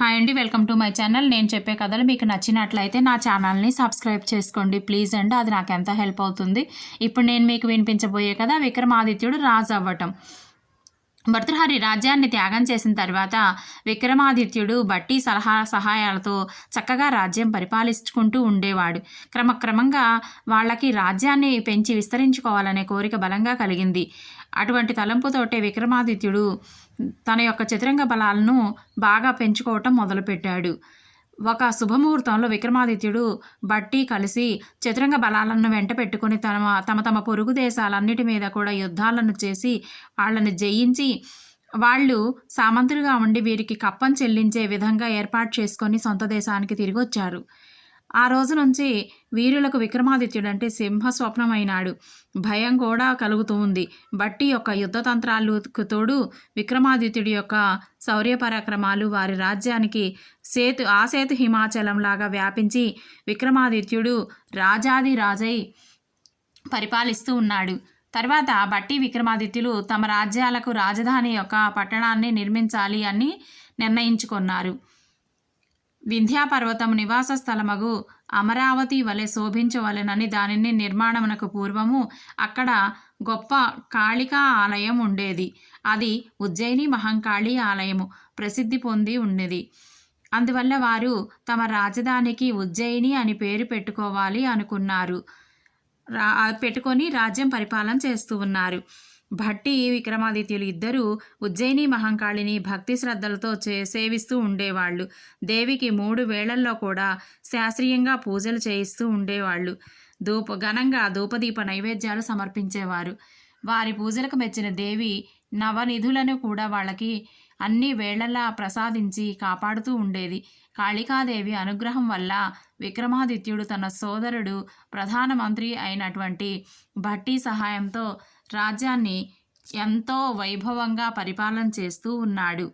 Hi అండి, welcome to my channel. నేను చెప్పే కథలు మీకు నచ్చినట్లయితే నా ఛానల్ని సబ్స్క్రైబ్ చేసుకోండి ప్లీజ్ అండి. అది నాకు ఎంత హెల్ప్ అవుతుంది. ఇప్పుడు నేను మీకు వినిపించబోయే కథ విక్రమాదిత్యుడు రాజు అవ్వటం. భర్తృహరి రాజ్యాన్ని త్యాగం చేసిన తర్వాత విక్రమాదిత్యుడు బట్టి సహాయాలతో చక్కగా రాజ్యం పరిపాలించుకుంటూ ఉండేవాడు. క్రమక్రమంగా వాళ్ళకి రాజ్యాన్ని పెంచి విస్తరించుకోవాలనే కోరిక బలంగా కలిగింది. అటువంటి తలంపుతోటే విక్రమాదిత్యుడు తన యొక్క చతురంగ బలాలను బాగా పెంచుకోవటం మొదలుపెట్టాడు. ఒక శుభముహూర్తంలో విక్రమాదిత్యుడు బట్టి కలిసి చతురంగ బలాలను వెంట పెట్టుకుని తమ పొరుగు దేశాలన్నిటి మీద కూడా యుద్ధాలను చేసి వాళ్ళని జయించి వాళ్ళు సామంతులుగా ఉండి వీరికి కప్పం చెల్లించే విధంగా ఏర్పాటు చేసుకొని సొంత దేశానికి తిరిగి వచ్చారు. ఆ రోజు నుంచి వీరులకు విక్రమాదిత్యుడంటే సింహస్వప్నమైనాడు. భయం కూడా కలుగుతూ ఉంది. బట్టి యొక్క యుద్ధతంత్రాలకు తోడు విక్రమాదిత్యుడి యొక్క శౌర్య పరాక్రమాలు వారి రాజ్యానికి సేతు హిమాచలంలాగా వ్యాపించి విక్రమాదిత్యుడు రాజాది రాజై పరిపాలిస్తూ ఉన్నాడు. తర్వాత బట్టి విక్రమాదిత్యులు తమ రాజ్యాలకు రాజధాని యొక్క పట్టణాన్ని నిర్మించాలి అని నిర్ణయించుకున్నారు. వింధ్యాపర్వతం నివాస స్థలమగు అమరావతి వలె శోభించవలెనని దానిని నిర్మాణమునకు పూర్వము అక్కడ గొప్ప కాళికా ఆలయం ఉండేది. అది ఉజ్జయిని మహంకాళి ఆలయము ప్రసిద్ధి పొంది ఉండేది. అందువల్ల వారు తమ రాజధానికి ఉజ్జయిని అని పేరు పెట్టుకోవాలి అనుకున్నారు. పెట్టుకొని రాజ్యం పరిపాలన చేస్తూ ఉన్నారు. భట్టి విక్రమాదిత్యులు ఇద్దరూ ఉజ్జయిని మహంకాళిని భక్తి శ్రద్ధలతో సేవిస్తూ ఉండేవాళ్ళు. దేవికి 3 వేళల్లో కూడా శాస్త్రీయంగా పూజలు చేయిస్తూ ఉండేవాళ్ళు. ఘనంగా ధూపదీప నైవేద్యాలు సమర్పించేవారు. వారి పూజలకు మెచ్చిన దేవి నవనిధులను కూడా వాళ్ళకి అన్ని వేళలా ప్రసాదించి కాపాడుతూ ఉండేది. కాళికాదేవి అనుగ్రహం వల్ల విక్రమాదిత్యుడు తన సోదరుడు ప్రధానమంత్రి అయినటువంటి భట్టి సహాయంతో రాజ్యాన్ని ఎంతో వైభవంగా పరిపాలన చేస్తూ ఉన్నాడు.